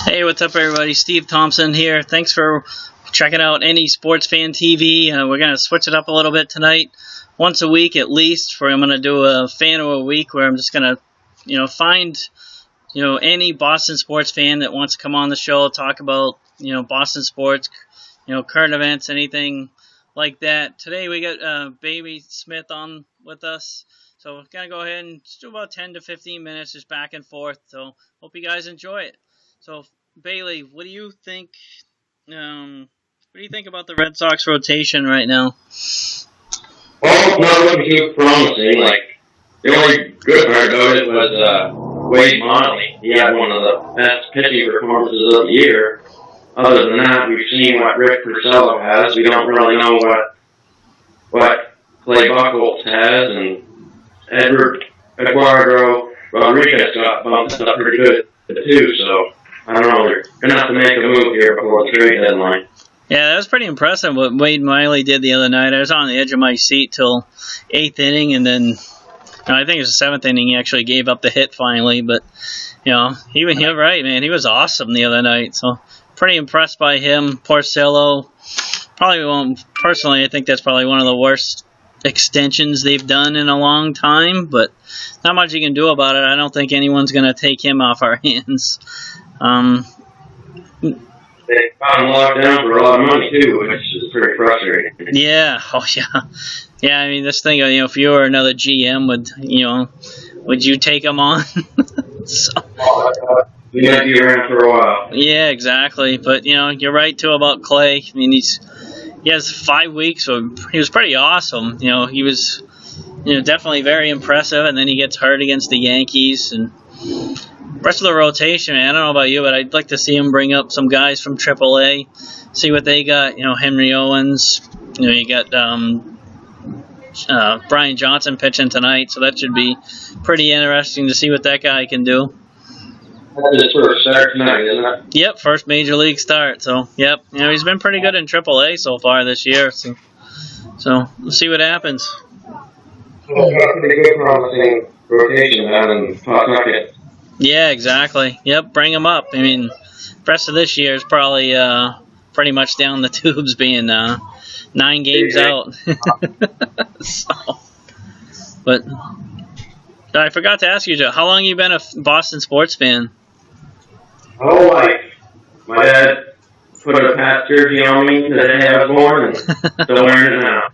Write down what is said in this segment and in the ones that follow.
Hey, what's up, everybody? Steve Thompson here. Thanks for checking out NeSportsFanTV. We're going to switch it up a little bit tonight. Once a week at least. I'm going to do a fan of a week where I'm just going to, find, any Boston sports fan that wants to come on the show, talk about, Boston sports, current events, anything like that. Today we got Baillie Smythe on with us. So we're going to go ahead and just do about 10 to 15 minutes just back and forth. So hope you guys enjoy it. So, Baillie, what do you think? What do you think about the Red Sox rotation right now? Well, not looking too promising. The only good part about it was Wade Miley. He had one of the best pitching performances of the year. Other than that, we've seen what Rick Porcello has. We don't really know what Clay Buchholz has, and Edward Eduardo Rodriguez got bumped up pretty good too. So I don't know. They're gonna have to make a move here before the trade deadline. Yeah, that was pretty impressive what Wade Miley did the other night. I was on the edge of my seat till 8th inning, and then I think it was the 7th inning he actually gave up the hit finally. But you're right, man. He was awesome the other night. So pretty impressed by him. Porcello, probably won't. Personally, I think that's probably one of the worst extensions they've done in a long time. But not much you can do about it. I don't think anyone's gonna take him off our hands. They got him locked down for a lot of money too, which is pretty frustrating. Yeah, yeah. I mean, this thing, if you were another GM, would you take him on? He might be around for a while. Yeah, exactly. But you're right too about Clay. I mean, he has 5 weeks, so he was pretty awesome. He was, definitely very impressive, and then he gets hurt against the Yankees and. Rest of the rotation, man, I don't know about you, but I'd like to see him bring up some guys from AAA, see what they got. Henry Owens. You got Brian Johnson pitching tonight, so that should be pretty interesting to see what that guy can do. That's his first start tonight, isn't it? Yep, first major league start. So, yep, he's been pretty good in AAA so far this year. So we'll see what happens. Well, he's got a pretty good promising rotation down in Pawtucket. Yeah, exactly. Yep, bring him up. I mean, the rest of this year is probably pretty much down the tubes, being 9 games out. But I forgot to ask you, Joe, how long have you been a Boston sports fan? Oh, my dad put a Pats jersey on me the day I was born, and still wearing it now.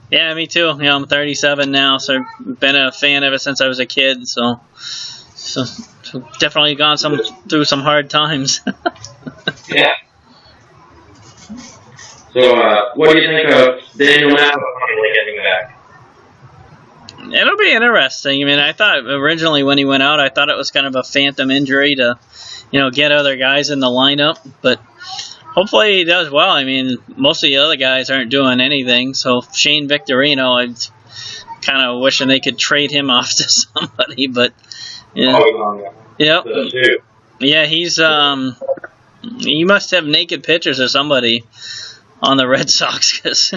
Yeah, me too. I'm 37 now, so I've been a fan ever since I was a kid. So definitely gone through some hard times. Yeah. So, what do you think of Daniel Napa finally getting back? It'll be interesting. I mean, I thought originally when he went out, I thought it was kind of a phantom injury to, get other guys in the lineup. But hopefully he does well. I mean, most of the other guys aren't doing anything. So Shane Victorino, I'm kind of wishing they could trade him off to somebody. But yeah. Yep. Yeah, he must have naked pictures of somebody on the Red Sox, because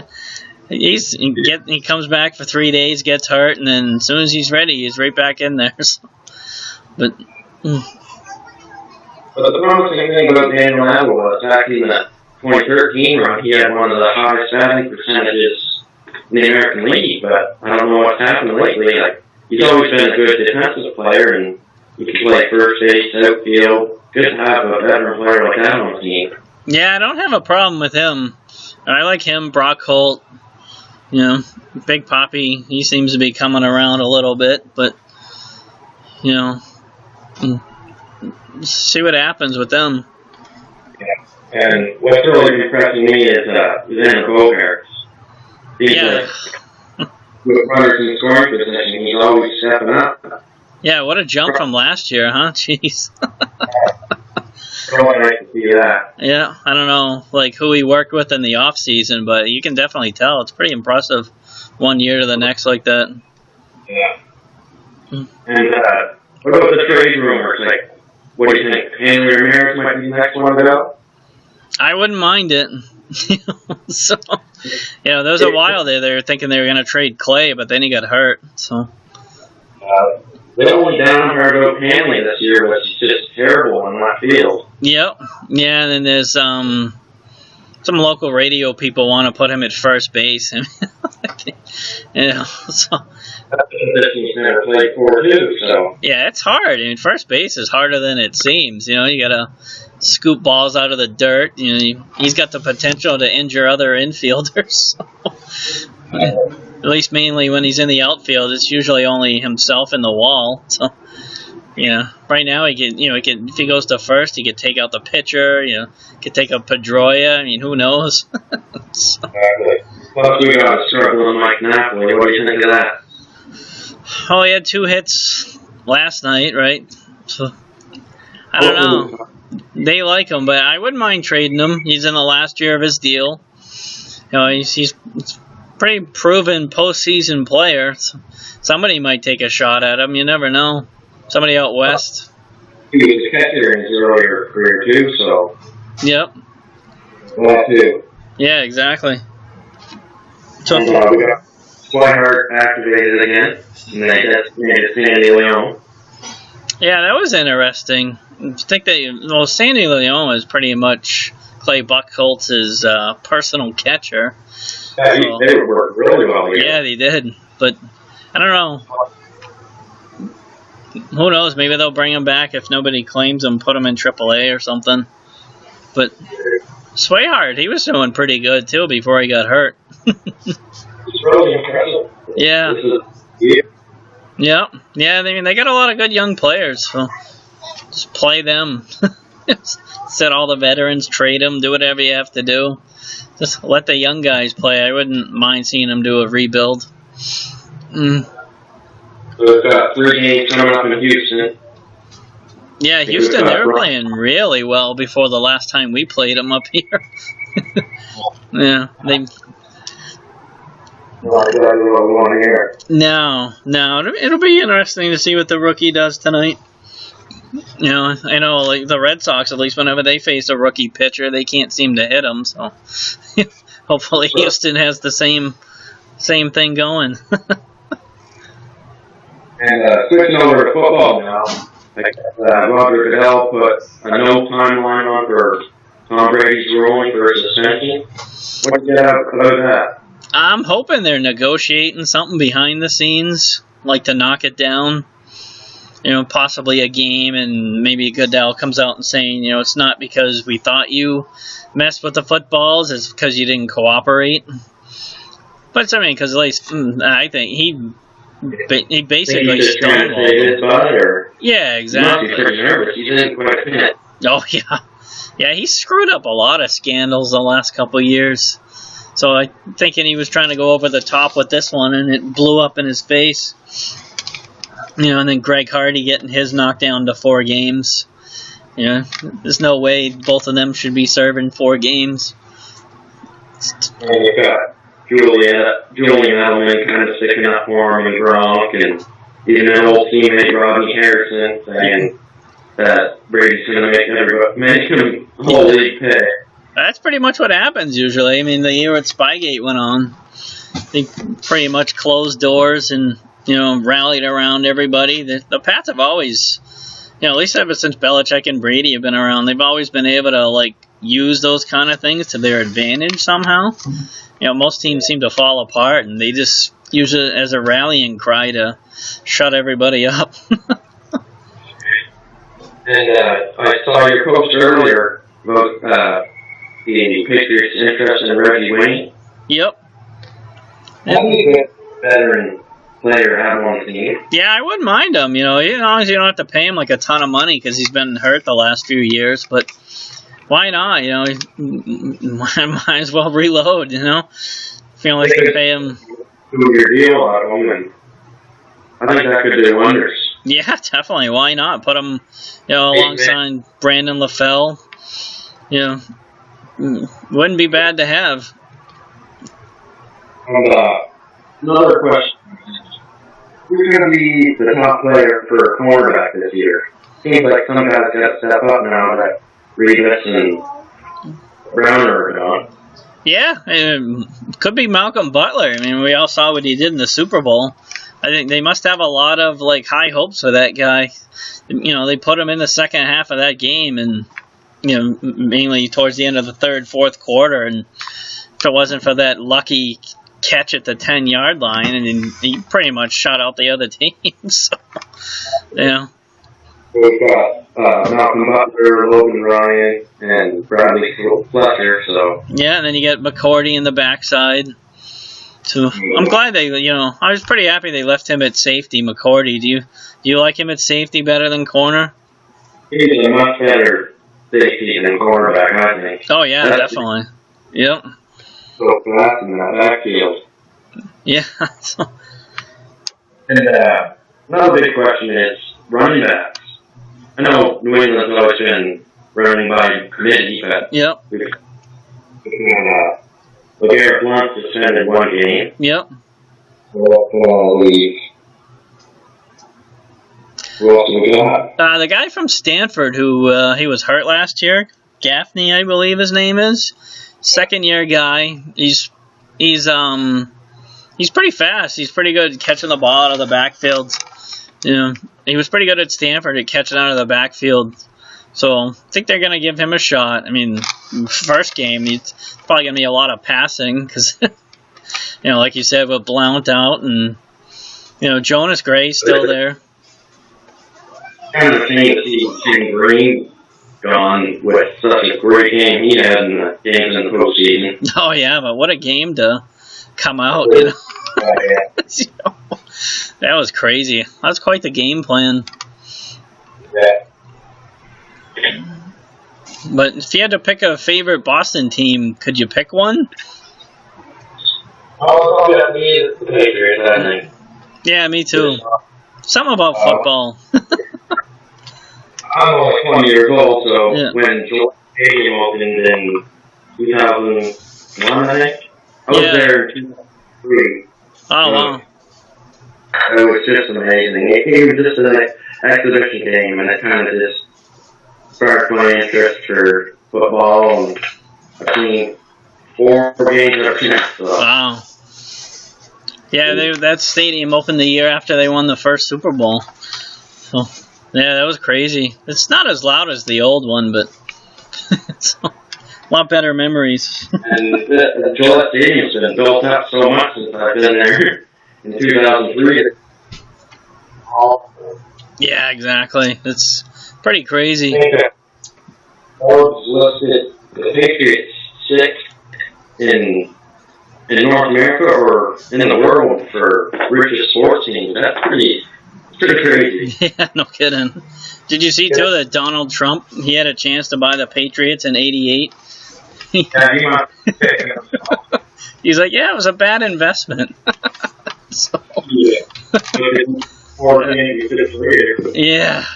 he comes back for 3 days, gets hurt, and then as soon as he's ready, he's right back in there. So, but the promising thing about Daniel Napa was actually in the 2013 run, he had one of the highest batting percentages in the American League, but I don't know what's happened lately. He's always been a good defensive player, and he can play first base, outfield. Good to have a veteran player like that on the team. Yeah, I don't have a problem with him. I like him, Brock Holt. Big Poppy, he seems to be coming around a little bit, but, see what happens with them. Yeah. And what's really impressing me is Xander Bogaerts. He's with runners in scoring position, he's always stepping up. Yeah, what a jump from last year, huh? Jeez. Really nice to see that. Yeah, I don't know who he worked with in the off season, but you can definitely tell it's pretty impressive, one year to the next like that. Yeah. And what about the trade rumors? What do you think? Henry Ramirez might be the next one to go? I wouldn't mind it. So, there was a while there they were thinking they were going to trade Clay, but then he got hurt. So. they only down Margot Hanley this year, which is just terrible in left field. Yep. Yeah, and then there's some local radio people want to put him at first base. So. That's a position he's never played for, too, so. Yeah, it's hard. I mean, first base is harder than it seems. You gotta scoop balls out of the dirt. He's got the potential to injure other infielders. So. At least mainly when he's in the outfield, it's usually only himself in the wall. So, right now he can, if he goes to first, he could take out the pitcher. Could take out Pedroia. I mean, who knows? So. Plus, we got a struggling Mike Napoli. What do you think of that? Oh, he had 2 hits last night, right? So, I don't know. They like him, but I wouldn't mind trading him. He's in the last year of his deal. He's pretty proven postseason player. So somebody might take a shot at him. You never know. Somebody out west. He was a catcher in his earlier career, too, so. Yep. That, too. Yeah, exactly. So, we got Smythe activated again. And they just made it Sandy Leon. Yeah, that was interesting. I think that, Sandy Leon is pretty much Clay Buchholz's personal catcher. Yeah, they worked really well together. Yeah, they did. But, I don't know. Who knows? Maybe they'll bring him back if nobody claims him, put him in AAA or something. But Swayhart, he was doing pretty good, too, before he got hurt. It's really impressive. Yeah. Yeah. Yeah, they got a lot of good young players, so just play them. Set all the veterans, trade them, do whatever you have to do. Just let the young guys play. I wouldn't mind seeing them do a rebuild. So we've got 3 games coming up in Houston. Yeah, Houston, they were playing really well before the last time we played them up here. Yeah, No, it'll be interesting to see what the rookie does tonight. I know like the Red Sox, at least whenever they face a rookie pitcher, they can't seem to hit him. So hopefully Houston has the same thing going. And switching over to football now, Roger Goodell put a no timeline on for Tom Brady's ruling for his suspension. What do you have about that? I'm hoping they're negotiating something behind the scenes, like to knock it down. Possibly a game, and maybe Goodell comes out and saying, it's not because we thought you messed with the footballs, it's because you didn't cooperate. But because at least I think he basically stonewalled. Yeah, exactly. Oh yeah, yeah. He screwed up a lot of scandals the last couple of years. So I'm thinking he was trying to go over the top with this one, and it blew up in his face. And then Greg Hardy getting his knocked down to 4 games. There's no way both of them should be serving 4 games. And you got Julian Edelman kind of sticking up for him, and Gronk, and even an old teammate, Rodney Harrison, saying that Brady's going to make him whole league pay. That's pretty much what happens usually. I mean, the year at Spygate went on, they pretty much closed doors and rallied around everybody. The Pats have always, at least ever since Belichick and Brady have been around, they've always been able to use those kind of things to their advantage somehow. Most teams seem to fall apart, and they just use it as a rallying cry to shut everybody up. And I saw your post earlier about the Patriots' interest in Reggie Wayne. Yep. How do you get veteran player have on the team? Yeah, I wouldn't mind him. As long as you don't have to pay him a ton of money because he's been hurt the last few years. But why not? Might as well reload. Feel like you pay him. Do your deal out of him, and I think that could do wonders. Yeah, definitely. Why not? Put him, alongside Brandon LaFell. Wouldn't be bad to have. And another question. Who's going to be the top player for cornerback this year? Seems like some guys got to step up now that Revis and Browner are gone. Yeah, it could be Malcolm Butler. I mean, we all saw what he did in the Super Bowl. I think they must have a lot of like high hopes for that guy. You know, they put him in the second half of that game, and you know, mainly towards the end of the third, fourth quarter. And if it wasn't for that lucky catch at the 10-yard line, and he pretty much shut out the other team. So, yeah. We've got Malcolm Butler, Logan Ryan, and Bradley Fletcher. So yeah, and then you get McCourty in the backside. So I'm glad they, you know, I was pretty happy they left him at safety, McCourty. Do you like him at safety better than corner? He's a much better safety than cornerback, I think. Oh yeah, definitely. Yep. So fast in that backfield. Yeah. And another big question is running backs. I know New England's always been running by committee, but yep. LeGarrette Blount suspended one game. Yep. Who else we got? The guy from Stanford who he was hurt last year, Gaffney, I believe his name is. Second-year guy. He's pretty fast. He's pretty good at catching the ball out of the backfield. You know, he was pretty good at Stanford at catching out of the backfield. So I think they're going to give him a shot. I mean, first game, it's probably going to be a lot of passing because, you know, like you said, with Blount out and, you know, Jonas Gray's still there. And the thing to see Tim Green gone with such a great game he had in the games in the postseason. Oh, yeah, but what a game to come out, you know. You know, that was crazy. That's quite the game plan. Yeah. But if you had to pick a favorite Boston team, could you pick one? Oh, that'd be the Patriots, I think. Yeah, me too. Something about football. I'm only 20 years old, so yeah. When Joel Stadium opened in 2001, I think, I was there in 2003. Oh, wow. It was just amazing. It was just an exhibition game, and it kind of just sparked my interest for football. And I've seen 4 games ever since. So. Wow. Yeah, that stadium opened the year after they won the first Super Bowl. So, yeah, that was crazy. It's not as loud as the old one, but it's a lot better memories. And the Gillette Stadium's been built up so much since I've been there in 2003. Yeah, exactly. It's pretty crazy. I think Forbes listed the Patriots 6th in North America or in the world for richest sports teams. That's pretty crazy. Yeah, no kidding. Did you see, too, that Donald Trump, he had a chance to buy the Patriots in 88? Yeah, he must He's like, yeah, it was a bad investment. So. Yeah.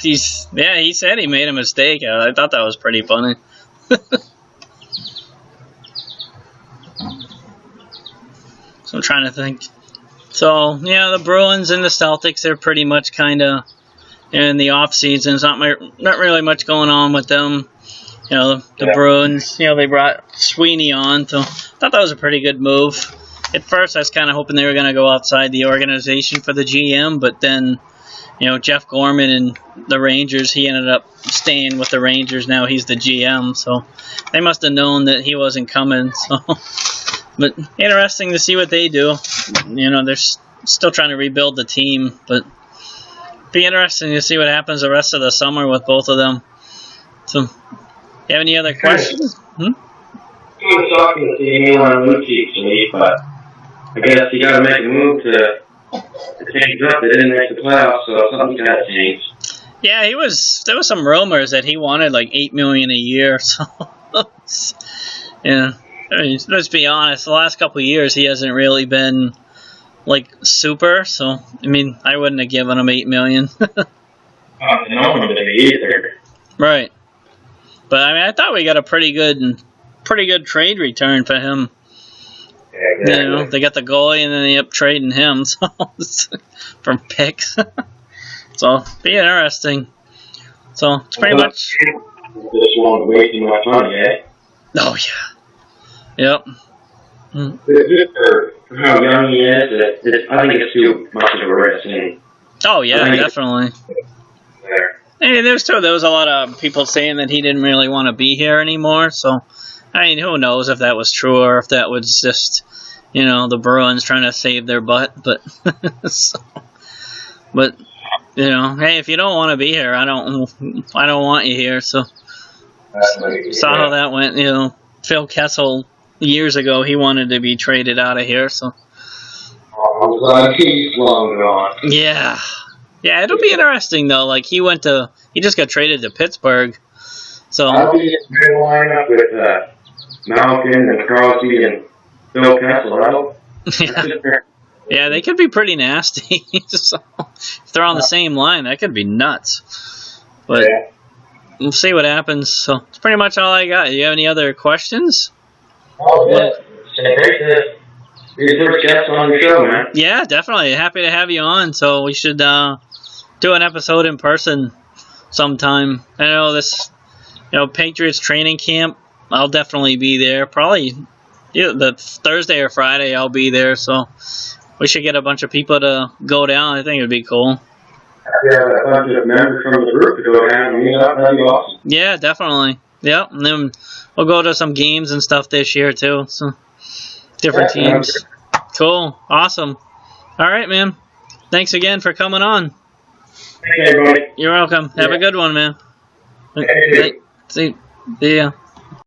Yeah, he said he made a mistake. I thought that was pretty funny. So I'm trying to think. So, yeah, the Bruins and the Celtics, they're pretty much kind of in the off season. There's not really much going on with them. You know, the Bruins, you know, they brought Sweeney on, so I thought that was a pretty good move. At first, I was kind of hoping they were going to go outside the organization for the GM, but then, you know, Jeff Gorman and the Rangers, he ended up staying with the Rangers. Now he's the GM, so they must have known that he wasn't coming. So, but interesting to see what they do. You know, they're still trying to rebuild the team, but be interesting to see what happens the rest of the summer with both of them. So, you have any other questions? I was talking to Milan Lucic, but I guess you got to make a move to change up. They didn't make the playoffs, so something's got to change. Yeah, there was some rumors that he wanted like $8 million a year. So, yeah, I mean, let's be honest. The last couple of years, he hasn't really been like super. So, I mean, I wouldn't have given him $8 million. No one did either. Right, but I mean, I thought we got a pretty good trade return for him. Yeah, exactly. You know, they got the goalie and then they up trading him, so from picks. So be interesting. So it's pretty much. Just want to waste too much money, eh? Oh yeah. Yep. Just for how young he is, I think it's too much of a risk. And oh yeah, definitely. Hey, there was a lot of people saying that he didn't really want to be here anymore. So, I mean, who knows if that was true or if that was just, the Bruins trying to save their butt. But, hey, if you don't want to be here, I don't want you here. So, saw how that went. Phil Kessel years ago, he wanted to be traded out of here. So, I'm glad he's long gone. Yeah. Yeah, it'll be interesting though. Like he just got traded to Pittsburgh. So I'll be in the lineup with Malkin and Crosby and Phil Kessel. Yeah, they could be pretty nasty. So, if they're on the same line, that could be nuts. But we'll see what happens. So that's pretty much all I got. You have any other questions? Oh yeah, it's great to be the first guest on the show, man. Yeah, definitely. Happy to have you on. So we should do an episode in person sometime. I know this, Patriots training camp. I'll definitely be there. Probably the Thursday or Friday I'll be there. So we should get a bunch of people to go down. I think it'd be cool. Yeah, a bunch of members from the group to go down and meet up. That'd be awesome. Yeah, definitely. Yep, and then we'll go to some games and stuff this year too. So different teams. Cool. Awesome. All right, man. Thanks again for coming on. Hey, everybody. You're welcome. Have a good one, man. Hey. See ya.